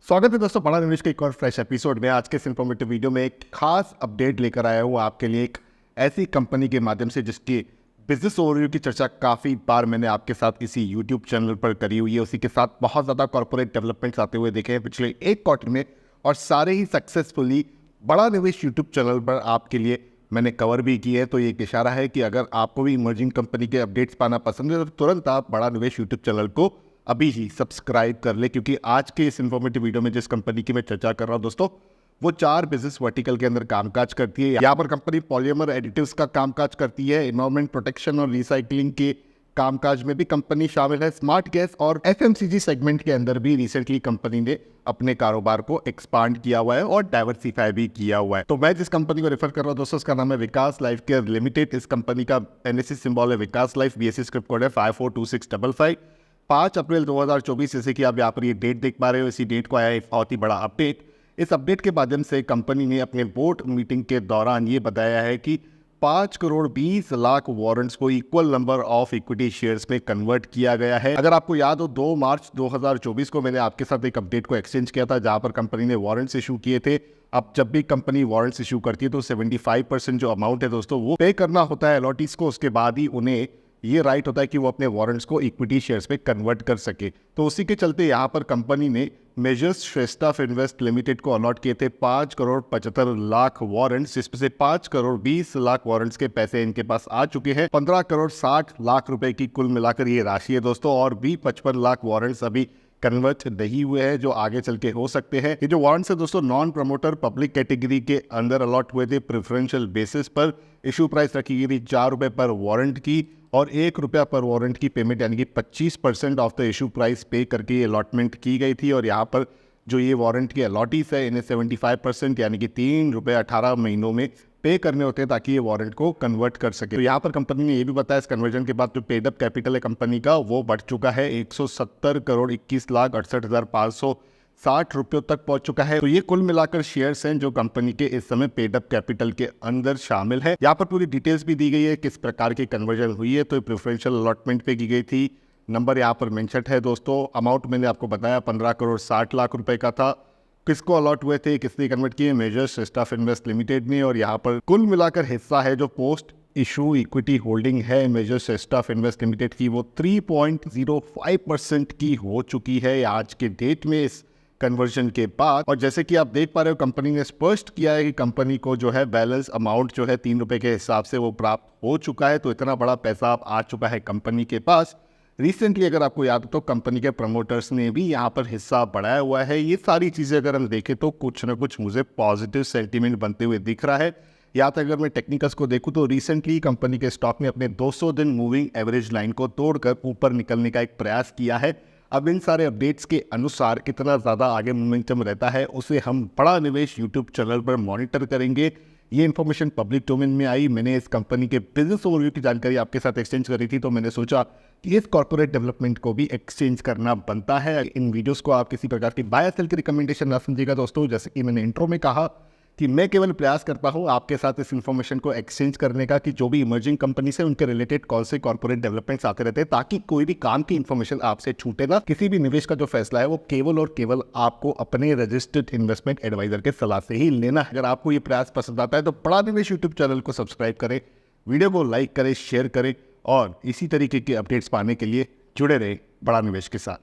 स्वागत है दोस्तों बड़ा निवेश के एक और फ्रेश एपिसोड में। आज के इस इन्फॉर्मेटिव वीडियो में एक खास अपडेट लेकर आया हूँ आपके लिए, एक ऐसी कंपनी के माध्यम से जिसकी बिजनेस ओवरव्यू की चर्चा काफ़ी बार मैंने आपके साथ किसी यूट्यूब चैनल पर करी हुई है। उसी के साथ बहुत ज़्यादा कॉर्पोरेट डेवलपमेंट्स आते हुए देखे हैं पिछले एक क्वार्टर में, और सारे ही सक्सेसफुली बड़ा निवेश यूट्यूब चैनल पर आपके लिए मैंने कवर भी की है। तो ये एक इशारा है कि अगर आपको भी इमर्जिंग कंपनी के अपडेट्स पाना पसंद है तो तुरंत आप बड़ा निवेश यूट्यूब चैनल को अभी ही सब्सक्राइब कर ले, क्योंकि आज के इस इन्फॉर्मेटिव वीडियो में जिस कंपनी की मैं चर्चा कर रहा हूं दोस्तों, वो 4 बिजनेस वर्टिकल के अंदर कामकाज करती है। यहाँ पर कंपनी पॉलीमर एडिटिव्स का कामकाज करती है, एनवायरमेंट प्रोटेक्शन और रिसाइकलिंग के कामकाज में भी कंपनी शामिल है, स्मार्ट गैस और एफएमसीजी सेगमेंट के अंदर भी रिसेंटली कंपनी ने अपने कारोबार को एक्सपांड किया हुआ है और डाइवर्सिफाई भी किया हुआ है। तो मैं जिस कंपनी को रेफर कर रहा हूँ दोस्तों, उसका नाम है विकास लाइफ केयर लिमिटेड। इस कंपनी का एनएससी सिंबल है विकास लाइफ, बीएसई स्क्रिप्ट कोड है 542655। 5 अप्रैल 2024, जैसे कि आप यहाँ पर ये डेट देख पा रहे हो, इसी डेट को आया एक बहुत ही बड़ा अपडेट। इस अपडेट के माध्यम से कंपनी ने अपने बोर्ड मीटिंग के दौरान ये बताया है कि 5 करोड़ 20 लाख वारंट्स को equal number of equity shares में कन्वर्ट किया गया है। अगर आपको याद हो, 2 मार्च 2024 को मैंने आपके साथ एक अपडेट को एक्सचेंज किया था, जहां पर कंपनी ने वारंट्स इशू किए थे। अब जब भी कंपनी वारंट्स इशू करती है तो 75% जो अमाउंट है दोस्तों वो पे करना होता है अलॉटीज को। उसके बाद ही उन्हें ये राइट होता है कि वो अपने वारंट्स को इक्विटी शेयर्स में कन्वर्ट कर सके। तो उसी के चलते यहाँ पर कंपनी ने मेजर्स श्रेष्ठा इन्वेस्ट लिमिटेड को अलॉट किए थे 5 करोड़ 75 लाख वारंट्स, जिसमें से 5 करोड़ 20 लाख वारंट्स के पैसे इनके पास आ चुके हैं। 15 करोड़ 60 लाख रुपए की कुल मिलाकर ये राशि है दोस्तों, और भी 55 लाख वारंट्स अभी कन्वर्ट नहीं हुए हैं जो आगे चल के हो सकते हैं। ये जो वारंट्स है दोस्तों नॉन प्रमोटर पब्लिक कैटेगरी के अंदर अलॉट हुए थे प्रेफरेंशियल बेसिस पर। इशू प्राइस रखी गई थी 4 रुपए पर वारंट की, और 1 रुपया पर वारंट की पेमेंट यानी कि 25% ऑफ द इशू प्राइस पे करके ये अलॉटमेंट की गई थी। और यहाँ पर जो ये वारंट की अलॉटीज है इन्हें 75% यानी कि 3 रुपये 18 महीनों में पे करने होते हैं ताकि ये वारंट को कन्वर्ट कर सके। तो यहाँ पर कंपनी ने ये भी बताया इस कन्वर्जन के बाद जो पेड अप कैपिटल है कंपनी का वो बढ़ चुका है 170 करोड़ 21 लाख 68,560 रुपयों तक पहुंच चुका है। तो ये कुल मिलाकर शेयर्स हैं जो कंपनी के इस समय पेड अप कैपिटल के अंदर शामिल है। यहाँ पर पूरी डिटेल्स भी दी गई है किस प्रकार की कन्वर्जन हुई है। तो प्रेफरेंशियल अलॉटमेंट पे की गई थी, नंबर यहाँ पर मेंशन है दोस्तों। अमाउंट मैंने आपको बताया 15 करोड़ 60 लाख रुपए का था। किसको अलॉट हुए थे, किसने कन्वर्ट किए, मेजर्स श्रेष्ठा इन्वेस्ट लिमिटेड ने। और यहाँ पर कुल मिलाकर हिस्सा है जो पोस्ट इशू इक्विटी होल्डिंग है मेजर्स श्रेष्ठा इन्वेस्ट लिमिटेड की, वो 3.05% की हो चुकी है आज के डेट में इस कन्वर्जन के बाद। और जैसे कि आप देख पा रहे हो कंपनी ने स्पष्ट किया है कि कंपनी को जो है बैलेंस अमाउंट जो है 3 रुपए के हिसाब से वो प्राप्त हो चुका है। तो इतना बड़ा पैसा अब आ चुका है कंपनी के पास। रिसेंटली अगर आपको याद हो तो कंपनी के प्रमोटर्स ने भी यहाँ पर हिस्सा बढ़ाया हुआ है। ये सारी चीज़ें अगर हम देखें तो कुछ ना कुछ मुझे पॉजिटिव सेंटीमेंट बनते हुए दिख रहा है। या तो अगर मैं टेक्निकल्स को देखूं तो रिसेंटली कंपनी के स्टॉक ने अपने 200 दिन मूविंग एवरेज लाइन को तोड़कर ऊपर निकलने का एक प्रयास किया है। अब इन सारे अपडेट्स के अनुसार कितना ज़्यादा आगे मोमेंटम रहता है उसे हम बड़ा निवेश यूट्यूब चैनल पर मॉनिटर करेंगे। ये इन्फॉर्मेशन पब्लिक डोमेन में आई, मैंने इस कंपनी के बिजनेस ओवरव्यू की जानकारी आपके साथ एक्सचेंज करी थी, तो मैंने सोचा कि इस कॉर्पोरेट डेवलपमेंट को भी एक्सचेंज करना बनता है। इन वीडियोस को आप किसी प्रकार की बाय सेल की रिकमेंडेशन ना समझिएगा दोस्तों। जैसे कि मैंने इंट्रो में कहा कि मैं केवल प्रयास करता हूं आपके साथ इस इन्फॉर्मेशन को एक्सचेंज करने का कि जो भी इमर्जिंग कंपनी से उनके रिलेटेड कौन से कॉर्पोरेट डेवलपमेंट्स आते रहते हैं, ताकि कोई भी काम की इन्फॉर्मेशन आपसे छूटे ना। किसी भी निवेश का जो फैसला है वो केवल और केवल आपको अपने रजिस्टर्ड इन्वेस्टमेंट एडवाइजर के सलाह से ही लेना है। अगर आपको ये प्रयास पसंद आता है तो बड़ा निवेश यूट्यूब चैनल को सब्सक्राइब करें, वीडियो को लाइक करें, शेयर करें, और इसी तरीके के अपडेट्स पाने के लिए जुड़े रहे बड़ा निवेश के साथ।